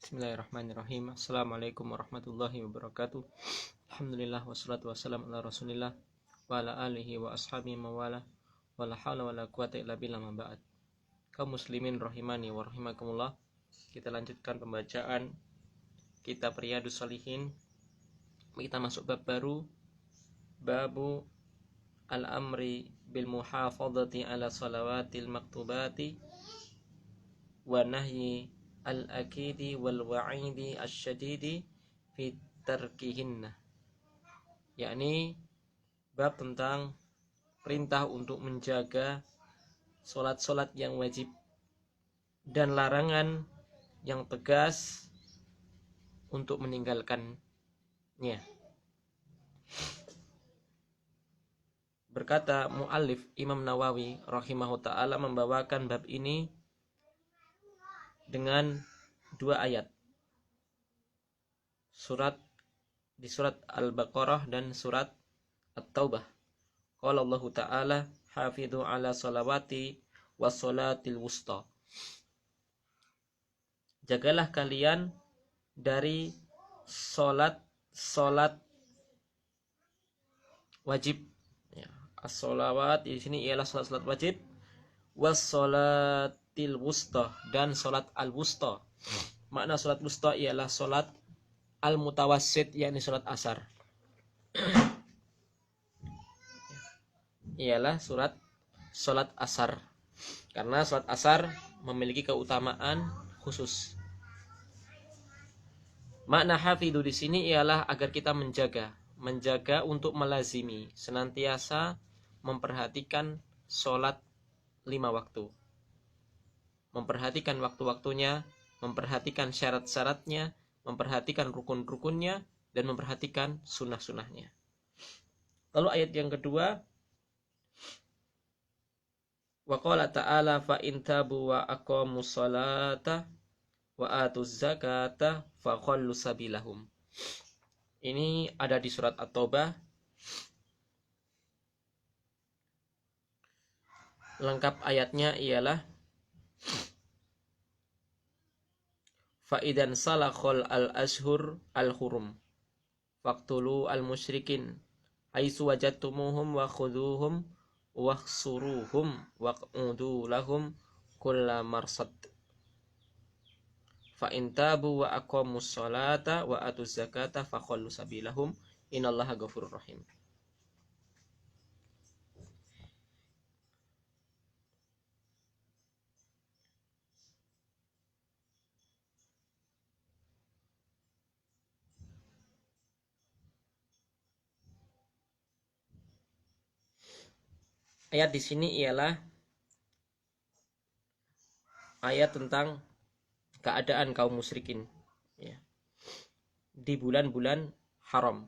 Bismillahirrahmanirrahim. Assalamualaikum warahmatullahi wabarakatuh. Alhamdulillah wassalatu wassalamu ala Rasulillah wa ala alihi wa ashabihi mawala wala haula wala quwata illa billah ma ba'd. Kaum muslimin rahimani wa rahimakumullah. Kita lanjutkan pembacaan kitab Riyadhus Shalihin. Kita masuk bab baru, babu al-amri bil muhafadhati ala salawatil maktubati wa nahyi al-akidi wal wa'idi asyadidi fi tarkihinna, yakni bab tentang perintah untuk menjaga solat-solat yang wajib dan larangan yang tegas untuk meninggalkannya. Berkata muallif Imam Nawawi rahimahu ta'ala membawakan bab ini dengan dua ayat, di surat Al-Baqarah dan surat At-Taubah. Qala Allah Ta'ala hafidhu ala salawati was salatil wusta. Jagalah kalian dari solat wajib. Ya, as-salawat di sini ialah salat wajib, was salatil wusta dan salat al-wusta. Makna salat wusta ialah salat al-mutawassit, yakni salat asar. Ialah salat asar. Karena salat asar memiliki keutamaan khusus. Makna hafidhu di sini ialah agar kita menjaga untuk melazimi, senantiasa memperhatikan salat 5 waktu. Memperhatikan waktu-waktunya, memperhatikan syarat-syaratnya, memperhatikan rukun-rukunnya, dan memperhatikan sunnah-sunnahnya. Lalu ayat yang kedua, wa qala ta'ala fa in tabu wa aqamus salata wa atuz zakata fa khallu sabilahum. Ini ada di surat At-Taubah. Lengkap ayatnya ialah Fa'idan salakhol al-ashhur al-hurum faqtulu al-musyrikin aisu wajadtumuhum wa khuduhum wahsuruhum waq'udu lahum kulla marsad fa'in tabu wa aqamus salata wa atuz zakata fakhallu sabilahum innallaha ghafurur rahim. Ayat di sini ialah ayat tentang keadaan kaum musyrikin, ya, di bulan-bulan haram.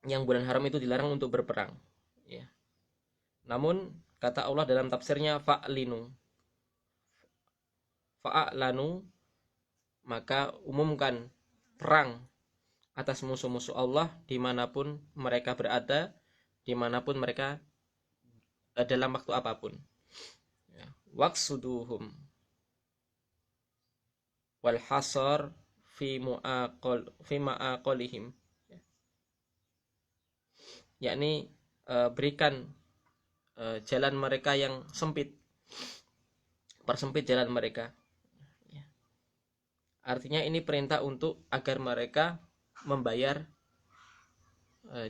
Yang bulan haram itu dilarang untuk berperang, ya. Namun kata Allah dalam tafsirnya fa'lanu, maka umumkan perang atas musuh-musuh Allah dimanapun mereka berada, dimanapun mereka dalam waktu apapun. Waqsuduhum wal hasar fi ma'aqalihim, yakni berikan jalan mereka yang sempit, persempit jalan mereka. Artinya ini perintah untuk agar mereka membayar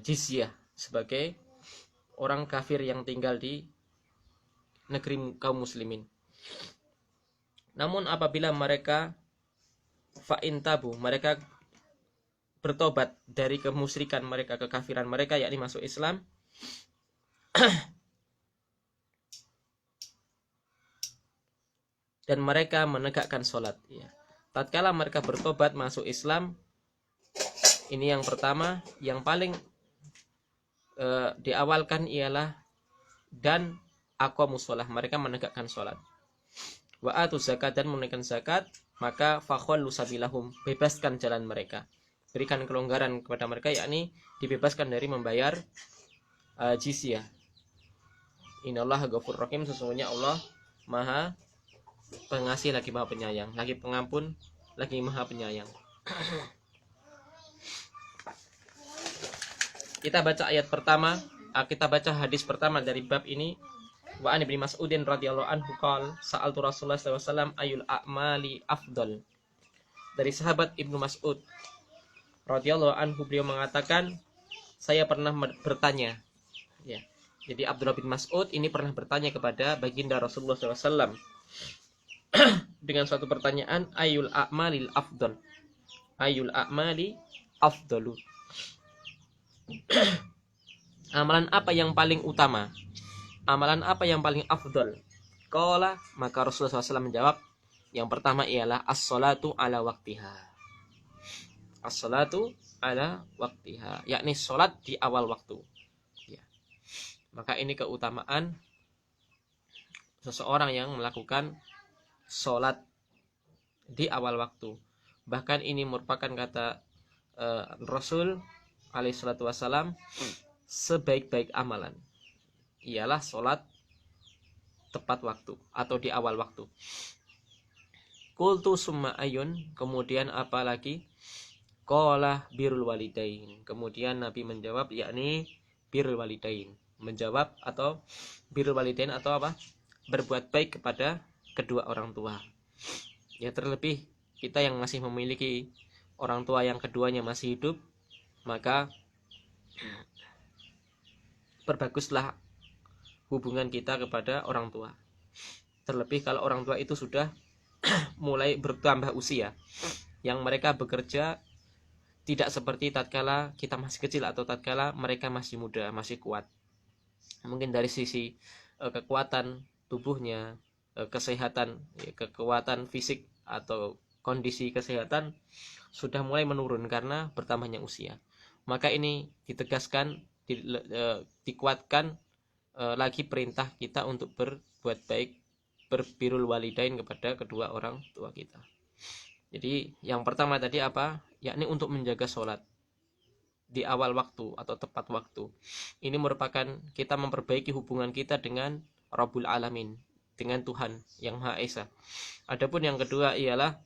jizyah sebagai orang kafir yang tinggal di negeri kaum muslimin. Namun apabila mereka fa'in tabu, mereka bertobat dari kemusyrikan mereka, kekafiran mereka, yakni masuk Islam, dan mereka menegakkan sholat, ya. Tatkala mereka bertobat masuk Islam, ini yang pertama, yang paling diawalkan ialah dan aqamus shalah, mereka menegakkan sholat. Wa atuz zakat, dan menunaikan zakat, maka fakhallu sabilahum, bebaskan jalan mereka, berikan kelonggaran kepada mereka, yakni dibebaskan dari membayar jizyah. Innallaha ghafurur rahim, sesungguhnya Allah Maha Pengasih lagi Maha Penyayang, lagi Pengampun, lagi Maha Penyayang. Kita baca ayat pertama, kita baca hadis pertama dari bab ini. Wa an Ibnu Mas'udin radhiyallahu anhu qala sa'altu Rasulullah sallallahu alaihi wasallam ayul a'mali afdal. Dari sahabat Ibnu Mas'ud radhiyallahu anhu, beliau mengatakan, saya pernah bertanya, ya. Jadi Abdullah bin Mas'ud ini pernah bertanya kepada baginda Rasulullah SAW dengan suatu pertanyaan, ayul a'malil afdal, ayul a'mali afdalu, amalan apa yang paling utama, amalan apa yang paling afdal? Qala, maka Rasulullah SAW menjawab, yang pertama ialah as-salatu ala waktiha, as-salatu ala waktiha, yakni sholat di awal waktu, ya. Maka ini keutamaan seseorang yang melakukan sholat di awal waktu. Bahkan ini merupakan kata Rasul alaihissalatu wassalam, sebaik-baik amalan ialah sholat tepat waktu atau di awal waktu. Qultu summa ayun, kemudian apa lagi? Qala birrul walidain, kemudian Nabi menjawab, yakni birrul walidain, menjawab atau birrul walidain atau apa? Berbuat baik kepada kedua orang tua. Ya, terlebih kita yang masih memiliki orang tua yang keduanya masih hidup, maka perbaguslah hubungan kita kepada orang tua. Terlebih kalau orang tua itu sudah mulai bertambah usia, yang mereka bekerja tidak seperti tatkala kita masih kecil atau tatkala mereka masih muda, masih kuat. Mungkin dari sisi kekuatan tubuhnya, kesehatan, kekuatan fisik atau kondisi kesehatan sudah mulai menurun karena bertambahnya usia. Maka ini ditegaskan, dikuatkan lagi perintah kita untuk berbuat baik, berbirrul walidain kepada kedua orang tua kita. Jadi yang pertama tadi apa? Yakni untuk menjaga sholat di awal waktu atau tepat waktu. Ini merupakan kita memperbaiki hubungan kita dengan Rabbul Alamin, dengan Tuhan yang Maha Esa. Adapun yang kedua ialah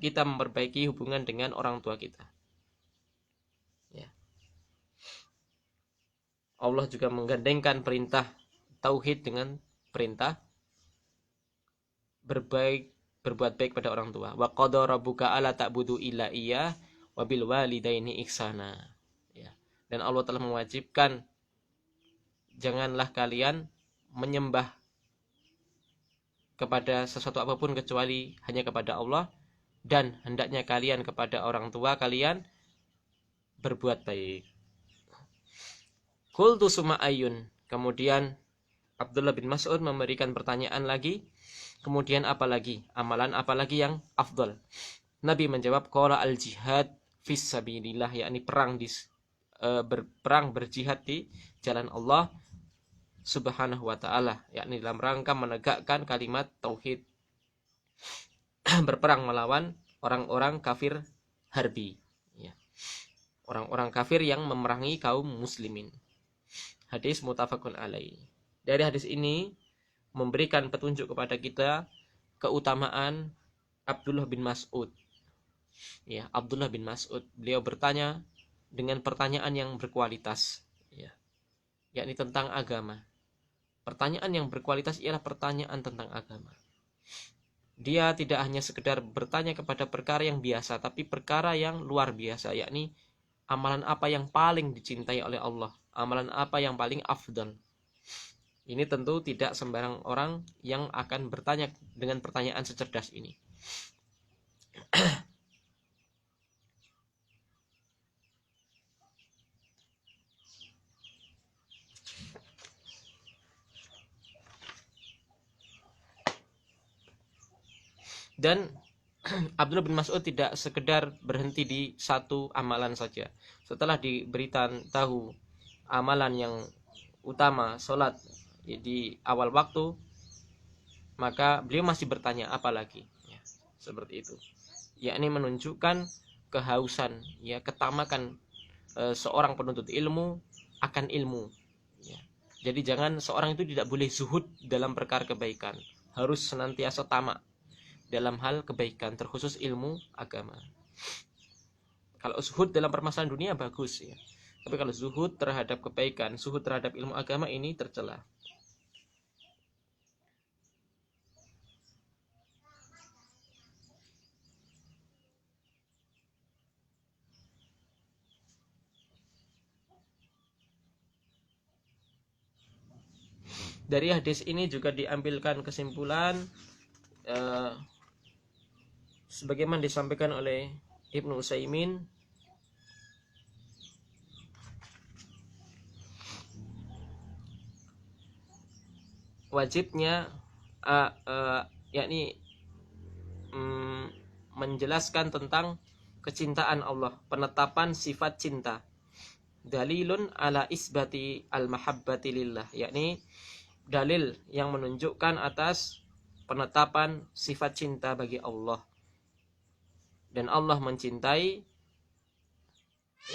kita memperbaiki hubungan dengan orang tua kita. Ya. Allah juga menggandengkan perintah tauhid dengan perintah berbuat baik pada orang tua. Wa qada rabbuka alla ta'budu illa iyyah wa bil walidaini ihsana. Ya. Dan Allah telah mewajibkan janganlah kalian menyembah kepada sesuatu apapun kecuali hanya kepada Allah, dan hendaknya kalian kepada orang tua kalian berbuat baik. Qultu summa ayun, kemudian Abdullah bin Mas'ud memberikan pertanyaan lagi, kemudian apa lagi? Amalan apa lagi yang afdal? Nabi menjawab, qala al jihad fis sabilillah, yakni berperang berjihad di jalan Allah Subhanahu wa ta'ala, yakni dalam rangka menegakkan kalimat tauhid, berperang melawan orang-orang kafir harbi, ya. Orang-orang kafir yang memerangi kaum muslimin. Hadis muttafaqun alaih. Dari hadis ini memberikan petunjuk kepada kita keutamaan Abdullah bin Mas'ud. Ya, Abdullah bin Mas'ud, beliau bertanya dengan pertanyaan yang berkualitas, ya, yakni tentang agama. Pertanyaan yang berkualitas ialah pertanyaan tentang agama. Dia tidak hanya sekedar bertanya kepada perkara yang biasa, tapi perkara yang luar biasa, yakni amalan apa yang paling dicintai oleh Allah, amalan apa yang paling afdal. Ini tentu tidak sembarang orang yang akan bertanya dengan pertanyaan secerdas ini. Dan Abdullah bin Mas'ud tidak sekedar berhenti di satu amalan saja. Setelah diberitahu amalan yang utama, sholat di awal waktu, maka beliau masih bertanya apa lagi, ya, seperti itu, yakni menunjukkan kehausan, ya, ketamakan seorang penuntut ilmu akan ilmu, ya. Jadi jangan seorang itu tidak boleh zuhud dalam perkara kebaikan, harus senantiasa tamak dalam hal kebaikan, terkhusus ilmu agama. Kalau zuhud dalam permasalahan dunia bagus ya. Tapi kalau zuhud terhadap kebaikan, zuhud terhadap ilmu agama, ini tercela. Dari hadis ini juga diambilkan kesimpulan sebagaimana disampaikan oleh Ibnu Utsaimin, wajibnya yakni menjelaskan tentang kecintaan Allah, penetapan sifat cinta. Dalilun ala isbati al-mahabbati lillah, yakni dalil yang menunjukkan atas penetapan sifat cinta bagi Allah. Dan Allah mencintai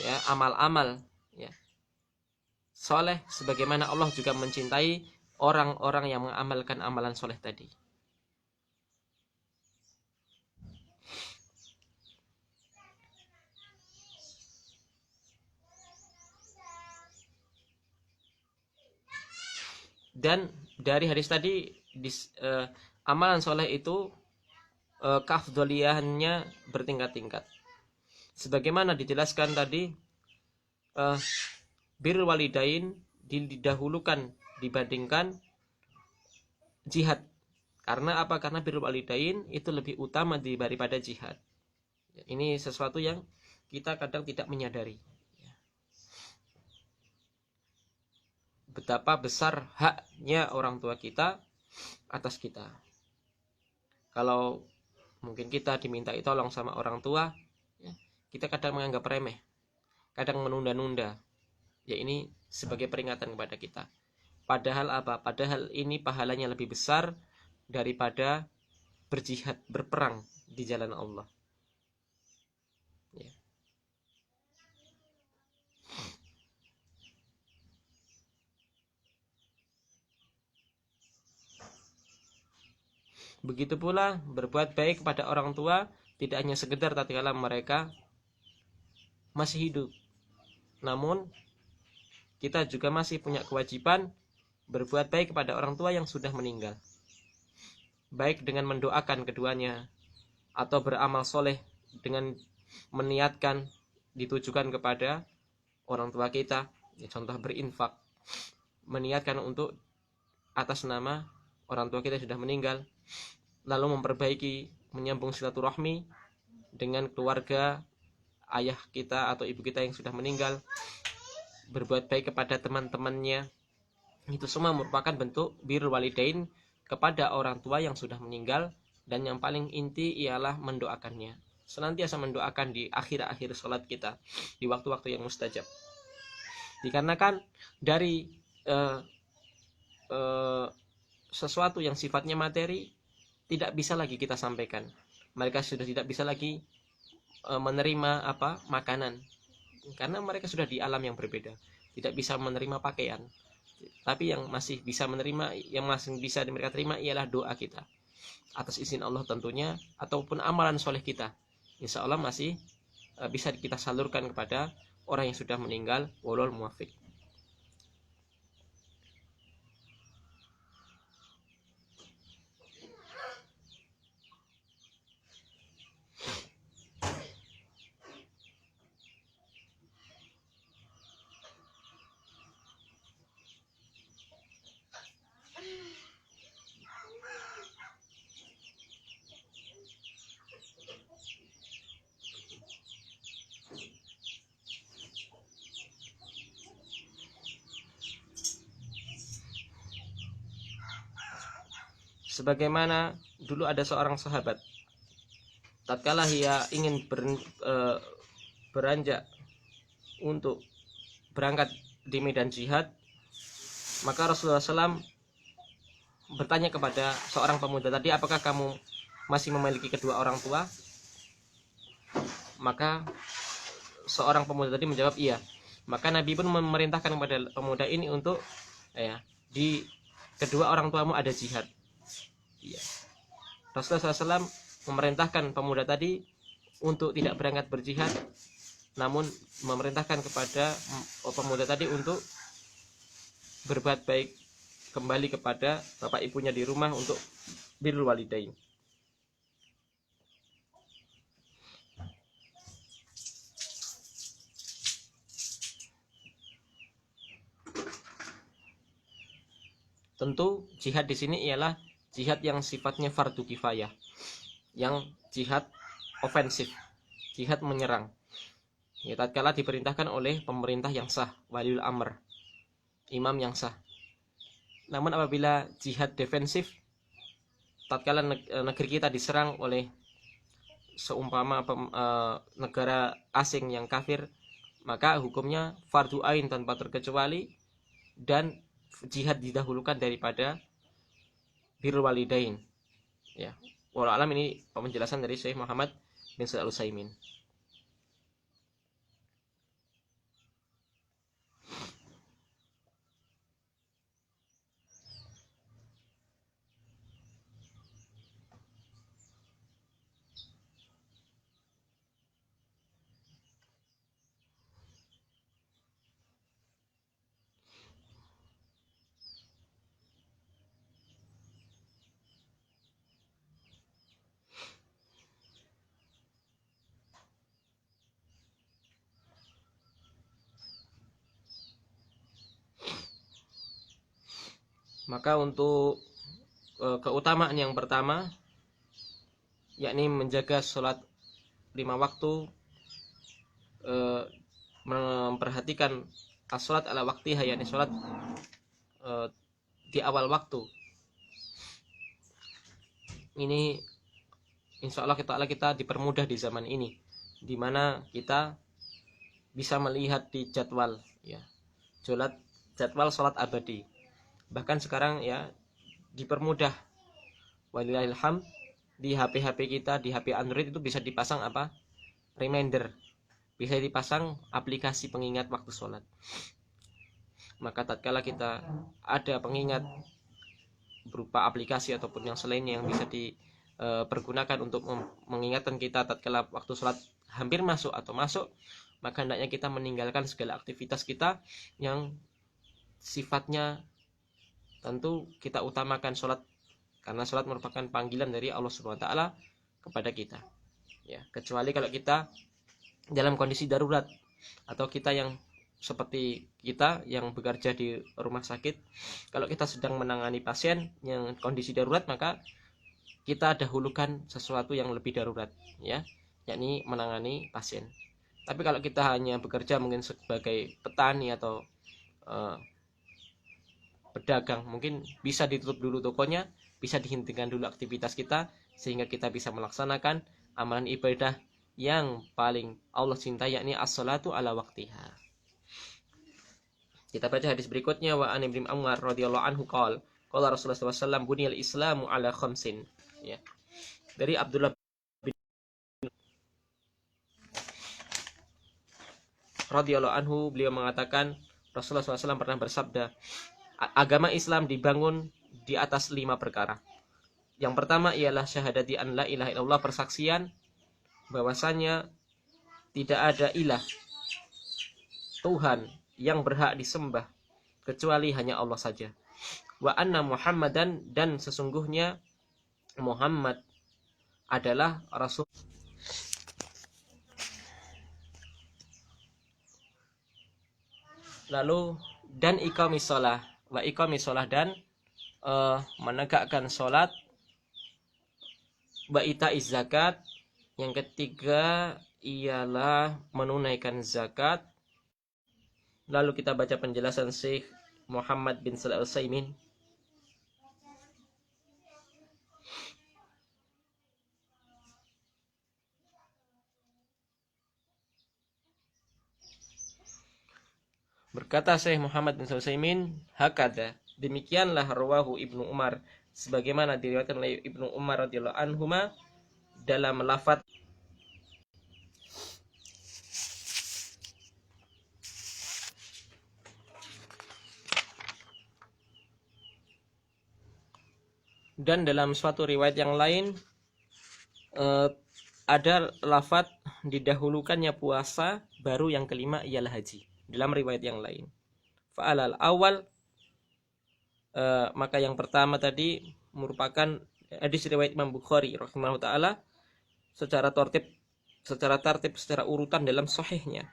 ya amal-amal ya soleh, sebagaimana Allah juga mencintai orang-orang yang mengamalkan amalan soleh tadi. Dan dari hadis tadi amalan soleh itu keafdoliannya bertingkat-tingkat. Sebagaimana dijelaskan tadi, birrul walidain didahulukan dibandingkan jihad. Karena apa? Karena birrul walidain itu lebih utama daripada jihad. Ini sesuatu yang kita kadang tidak menyadari. Betapa besar haknya orang tua kita atas kita. Kalau mungkin kita dimintai tolong sama orang tua, ya, kita kadang menganggap remeh, kadang menunda-nunda. Ya, ini sebagai peringatan kepada kita. Padahal apa? Padahal ini pahalanya lebih besar daripada berjihad, berperang di jalan Allah. Ya. Begitu pula berbuat baik kepada orang tua tidak hanya sekedar tatkala mereka masih hidup, namun kita juga masih punya kewajiban berbuat baik kepada orang tua yang sudah meninggal, baik dengan mendoakan keduanya atau beramal soleh dengan meniatkan ditujukan kepada orang tua kita, ya, contoh berinfak, meniatkan untuk atas nama orang tua kita sudah meninggal, lalu memperbaiki, menyambung silaturahmi dengan keluarga ayah kita atau ibu kita yang sudah meninggal, berbuat baik kepada teman-temannya. Itu semua merupakan bentuk birrul walidain kepada orang tua yang sudah meninggal. Dan yang paling inti ialah mendoakannya, senantiasa mendoakan di akhir-akhir sholat kita, di waktu-waktu yang mustajab. Dikarenakan dari sesuatu yang sifatnya materi tidak bisa lagi kita sampaikan. Mereka sudah tidak bisa lagi menerima makanan, karena mereka sudah di alam yang berbeda, tidak bisa menerima pakaian. Tapi yang masih bisa menerima, yang masih bisa mereka terima ialah doa kita atas izin Allah tentunya, ataupun amalan soleh kita. Insya Allah masih bisa kita salurkan kepada orang yang sudah meninggal. Wallahu muwaffiq. Sebagaimana dulu ada seorang sahabat, tatkala ia ingin beranjak untuk berangkat di medan jihad, maka Rasulullah SAW bertanya kepada seorang pemuda tadi, apakah kamu masih memiliki kedua orang tua? Maka seorang pemuda tadi menjawab iya. Maka Nabi pun memerintahkan kepada pemuda ini untuk di kedua orang tuamu ada jihad. Iya. Rasulullah SAW memerintahkan pemuda tadi untuk tidak berangkat berjihad, namun memerintahkan kepada pemuda tadi untuk berbuat baik kembali kepada bapak ibunya di rumah untuk birrul walidain. Tentu jihad di sini ialah jihad yang sifatnya fardu kifayah, yang jihad ofensif, jihad menyerang. Ya, tatkala diperintahkan oleh pemerintah yang sah, waliul amr, imam yang sah. Namun apabila jihad defensif, tatkala negeri kita diserang oleh seumpama negara asing yang kafir, maka hukumnya fardu ain tanpa terkecuali, dan jihad didahulukan daripada birrul walidain. Ya, wallahu alam, ini penjelasan dari Syekh Muhammad bin Shalih Al-Utsaimin. Maka untuk keutamaan yang pertama, yakni menjaga sholat 5 waktu, memperhatikan as-sholat ala waktiha, yakni sholat di awal waktu. Ini insya Allah kita dipermudah di zaman ini, di mana kita bisa melihat di jadwal, ya, jadwal sholat abadi. Bahkan sekarang ya dipermudah, walillahil hamd, di HP-HP kita, di HP Android itu bisa dipasang apa? Reminder. Bisa dipasang aplikasi pengingat waktu sholat. Maka tatkala kita ada pengingat berupa aplikasi ataupun yang selainnya yang bisa dipergunakan untuk mengingatkan kita tatkala waktu sholat hampir masuk atau masuk, maka hendaknya kita meninggalkan segala aktivitas kita yang sifatnya tentu kita utamakan sholat, karena sholat merupakan panggilan dari Allah Subhanahu wa taala kepada kita. Ya, kecuali kalau kita dalam kondisi darurat, atau kita yang seperti kita yang bekerja di rumah sakit, kalau kita sedang menangani pasien yang kondisi darurat, maka kita dahulukan sesuatu yang lebih darurat, ya, yakni menangani pasien. Tapi kalau kita hanya bekerja mungkin sebagai petani atau pedagang, mungkin bisa ditutup dulu tokonya, bisa dihentikan dulu aktivitas kita, sehingga kita bisa melaksanakan amalan ibadah yang paling Allah cintai, yakni as-salatu ala waktiha. Kita baca hadis berikutnya. Wa an Ibnu Umar radhiyallahu anhu qala Rasulullah SAW buniyal islamu ala khamsin. Ya. Dari Abdullah bin radhiyallahu anhu, beliau mengatakan Rasulullah SAW pernah bersabda, agama Islam dibangun di atas 5 perkara. Yang pertama ialah syahadati an la ilaha illallah, persaksian bahwasanya tidak ada ilah, Tuhan yang berhak disembah kecuali hanya Allah saja. Wa anna Muhammadan, dan sesungguhnya Muhammad adalah Rasul. Lalu dan iqamis shalah, wa iqamis shalah, dan menegakkan sholat, wa itaiz zakat, yang ketiga ialah menunaikan zakat. Lalu kita baca penjelasan Syekh Muhammad bin Shalih Al-Utsaimin. Berkata Syekh Muhammad bin Shalih Al-Utsaimin, hakada, demikianlah rawahu Ibnu Umar, sebagaimana diriwayatkan oleh Ibnu Umar radhiyallahu anhuma dalam lafaz dan dalam suatu riwayat yang lain ada lafadz didahulukannya puasa, baru yang kelima ialah haji. Dalam riwayat yang lain, fa'alal awal, maka yang pertama tadi merupakan hadis riwayat Imam Bukhari rahimahullah taala secara tertib, secara urutan dalam sahihnya,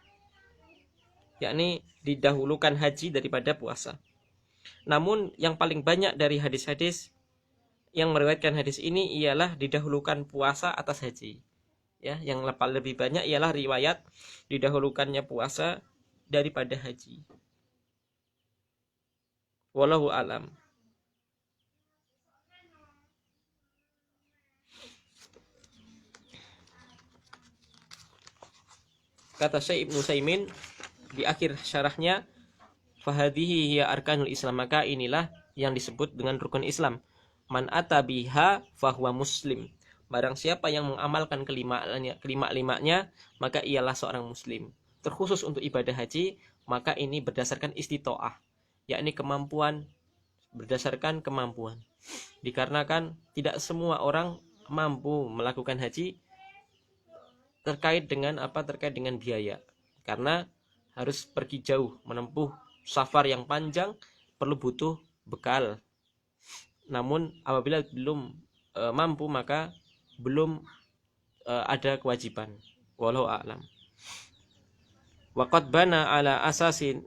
yakni didahulukan haji daripada puasa. Namun yang paling banyak dari hadis-hadis yang meriwayatkan hadis ini ialah didahulukan puasa atas haji. Ya, yang lebih banyak ialah riwayat didahulukannya puasa daripada haji. Wallahu alam. Kata Syekh Ibnu Utsaimin di akhir syarahnya, fahadhihi hiya arkanul Islam, maka inilah yang disebut dengan rukun Islam. Man atabiha fahuwa muslim. Barang siapa yang mengamalkan kelima-limanya, maka ialah seorang muslim. Terkhusus untuk ibadah haji, maka ini berdasarkan istitoah, yakni kemampuan, berdasarkan kemampuan. Dikarenakan tidak semua orang mampu melakukan haji terkait dengan biaya. Karena harus pergi jauh, menempuh safar yang panjang, perlu butuh bekal. Namun apabila belum mampu, maka belum ada kewajiban. Wallahu a'lam. Waqad bana ala asasin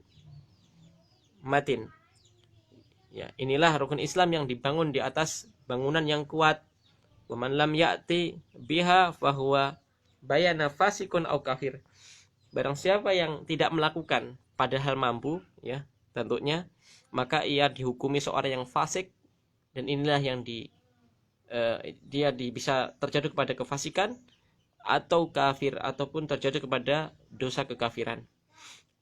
matin. Ya, inilah rukun Islam yang dibangun di atas bangunan yang kuat. Wa man lam ya'ti biha fahuwa bayana fasikun au kafir. Barang siapa yang tidak melakukan padahal mampu, ya, tentunya, maka ia dihukumi seorang yang fasik, dan inilah yang dia bisa terjatuh kepada kefasikan atau kafir, ataupun terjatuh kepada dosa kekafiran.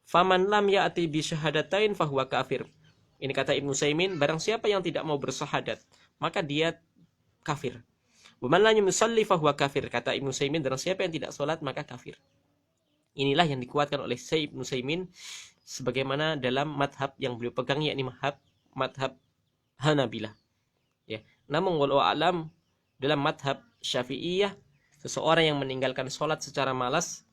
Faman lam ya'ti bi syahadatain fahuwa kafir. Ini kata Ibnu Utsaimin, barang siapa yang tidak mau bersyahadat, maka dia kafir. Waman lam yusalli fahuwa kafir. Kata Ibnu Utsaimin, barang siapa yang tidak salat maka kafir. Inilah yang dikuatkan oleh Syekh Ibnu Utsaimin sebagaimana dalam madhab yang beliau pegang, yakni madhab Hanabilah. Ya. Namun walau alam, dalam madhab Syafi'iyah, seseorang yang meninggalkan sholat secara malas,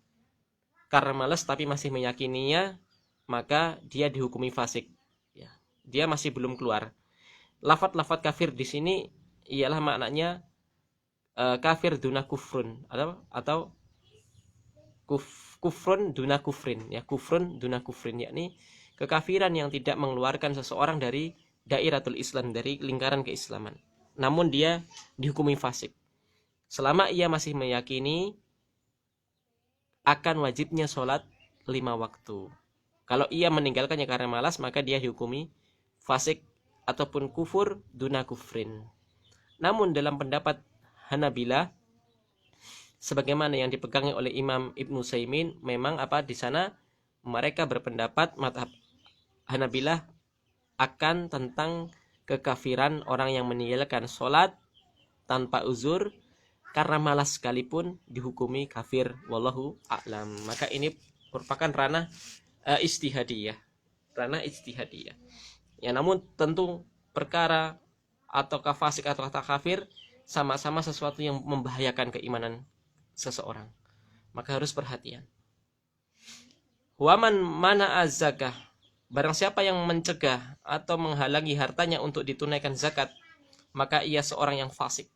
karena malas tapi masih meyakininya, maka dia dihukumi fasik. Ya. Dia masih belum keluar. Lafadz kafir di sini ialah maknanya kafir duna kufrun, atau kufrun duna kufrin, ya, kufrun duna kufrin, yakni kekafiran yang tidak mengeluarkan seseorang dari dairatul Islam, dari lingkaran keislaman, namun dia dihukumi fasik selama ia masih meyakini akan wajibnya sholat 5 waktu. Kalau ia meninggalkannya karena malas, maka dia dihukumi fasik ataupun kufur duna kufrin. Namun dalam pendapat Hanabilah, sebagaimana yang dipegangi oleh Imam Ibnu Utsaimin, memang di sana mereka berpendapat mazhab Hanabilah akan tentang kekafiran orang yang meninggalkan sholat tanpa uzur karena malas sekalipun dihukumi kafir. Wallahu a'lam. Maka ini merupakan ranah ijtihadiyah. Ya, namun tentu perkara ataukah fasik atau kata kafir sama-sama sesuatu yang membahayakan keimanan seseorang. Maka harus perhatian. Waman mana az-zakah. Barang siapa yang mencegah atau menghalangi hartanya untuk ditunaikan zakat, maka ia seorang yang fasik.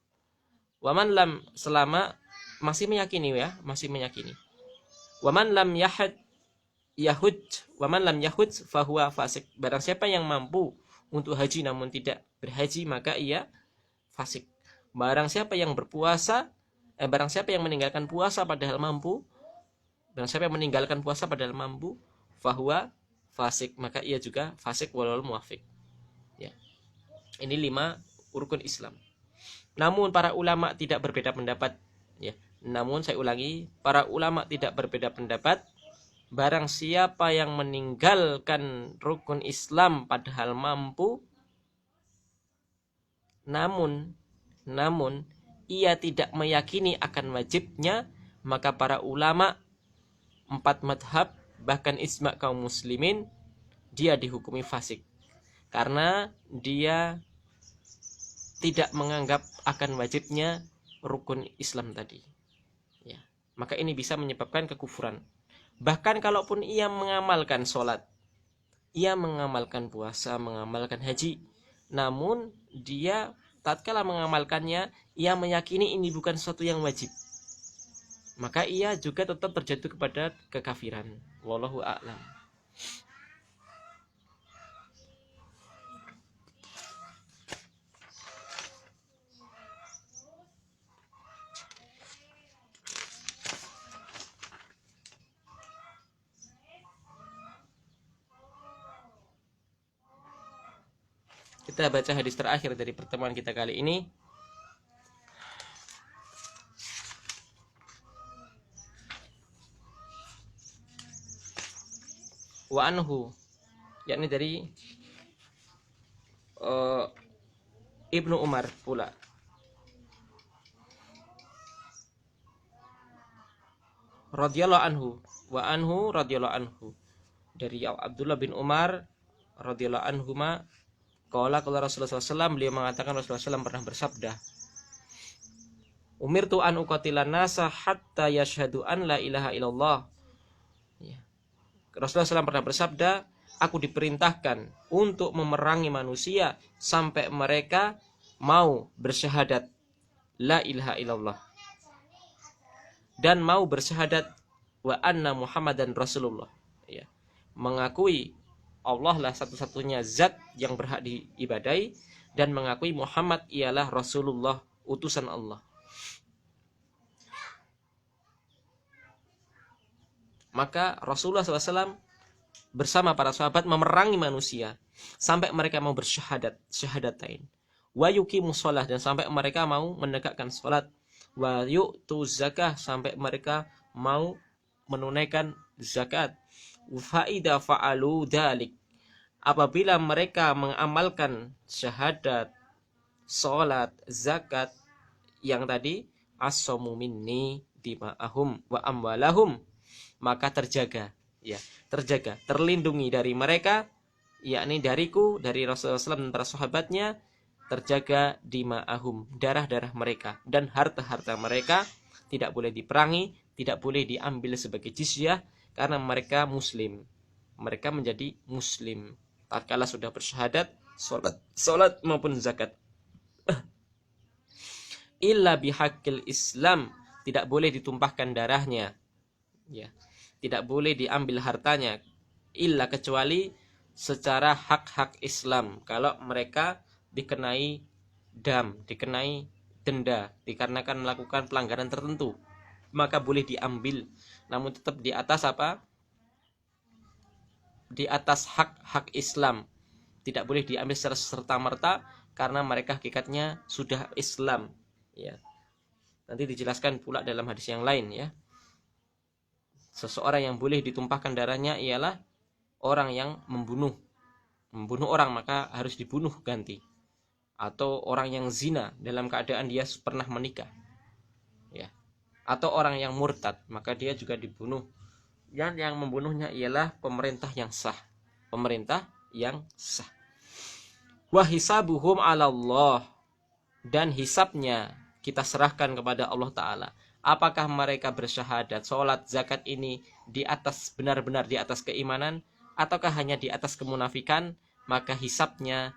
Waman lam, selama masih meyakini, ya, masih meyakini. Waman lam yahud, waman lam yahud fahuwa fasik. Barang siapa yang mampu untuk haji namun tidak berhaji, maka ia fasik. Barang siapa yang berpuasa, barang siapa yang meninggalkan puasa padahal mampu, fahuwa fasik, maka ia juga fasik walal muwafiq. Ya. Ini 5 rukun Islam. Namun para ulama tidak berbeda pendapat, ya. Namun saya ulangi, para ulama tidak berbeda pendapat. Barang siapa yang meninggalkan rukun Islam padahal mampu, namun ia tidak meyakini akan wajibnya, maka para ulama 4 madhab, bahkan ijma' kaum muslimin, dia dihukumi fasik karena dia tidak menganggap akan wajibnya rukun Islam tadi. Ya, maka ini bisa menyebabkan kekufuran. Bahkan kalaupun ia mengamalkan sholat, ia mengamalkan puasa, mengamalkan haji, namun dia tatkala mengamalkannya, ia meyakini ini bukan sesuatu yang wajib, maka ia juga tetap terjatuh kepada kekafiran. Wallahu a'lam. Kita baca hadis terakhir dari pertemuan kita kali ini. Wa anhu, yakni dari Ibnu Umar pula. Radhiyallahu anhu, wa anhu radhiyallahu anhu, dari Abdullah bin Umar radhiyallahu anhuma, qala Rasulullah SAW, beliau mengatakan Rasulullah SAW pernah bersabda, umirtu an uqatilan nasa hatta yashhadu an la ilaha illallah. Ya. Rasulullah SAW pernah bersabda, aku diperintahkan untuk memerangi manusia sampai mereka mau bersyahadat la ilaha illallah dan mau bersyahadat wa anna Muhammadan Rasulullah. Ya. Mengakui Allah lah satu-satunya zat yang berhak diibadai dan mengakui Muhammad ialah Rasulullah, utusan Allah. Maka Rasulullah SAW bersama para sahabat memerangi manusia sampai mereka mau bersyahadat, syahadatain. Wa yuqimus shalah, dan sampai mereka mau menegakkan salat. Wa yu'tu zakah, sampai mereka mau menunaikan zakat. Fa idza fa'alu dzalik, apabila mereka mengamalkan syahadat, salat, zakat yang tadi, as-saumu minni dima'ahum wa amwalahum, maka terjaga, ya, terjaga, terlindungi dari mereka, yakni dariku, dari Rasulullah SAW dan para sahabatnya, terjaga dima'ahum, darah-darah mereka dan harta-harta mereka tidak boleh diperangi, tidak boleh diambil sebagai jizyah, karena mereka muslim, mereka menjadi muslim tatkala sudah bersyahadat, salat maupun zakat. Illa bihaqqil Islam, tidak boleh ditumpahkan darahnya, ya, tidak boleh diambil hartanya, illa, kecuali secara hak-hak Islam. Kalau mereka dikenai dam, dikenai denda dikarenakan melakukan pelanggaran tertentu, maka boleh diambil, namun tetap di atas apa? Di atas hak-hak Islam. Tidak boleh diambil secara serta-merta karena mereka hakikatnya sudah Islam, ya. Nanti dijelaskan pula dalam hadis yang lain, ya. Seseorang yang boleh ditumpahkan darahnya ialah orang yang membunuh orang, maka harus dibunuh ganti. Atau orang yang zina dalam keadaan dia pernah menikah, ya. Atau orang yang murtad, maka dia juga dibunuh. Yang membunuhnya ialah pemerintah yang sah, pemerintah yang sah. Wa hisabuhum 'ala Allah, dan hisabnya kita serahkan kepada Allah Ta'ala. Apakah mereka bersyahadat, sholat, zakat ini di atas, benar-benar di atas keimanan, ataukah hanya di atas kemunafikan, maka hisabnya,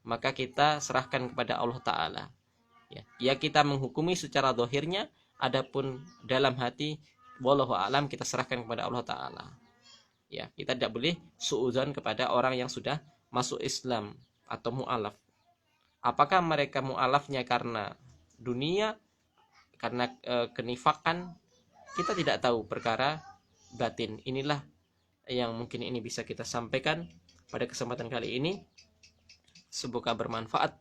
maka kita serahkan kepada Allah Ta'ala, ya. Ya, kita menghukumi secara zahirnya, adapun dalam hati, wallahu a'lam, kita serahkan kepada Allah Ta'ala, ya. Kita tidak boleh suudzon kepada orang yang sudah masuk Islam atau mu'alaf. Apakah mereka mu'alafnya karena dunia, karena kenifakan, kita tidak tahu, perkara batin. Inilah yang mungkin ini bisa kita sampaikan pada kesempatan kali ini. Semoga bermanfaat.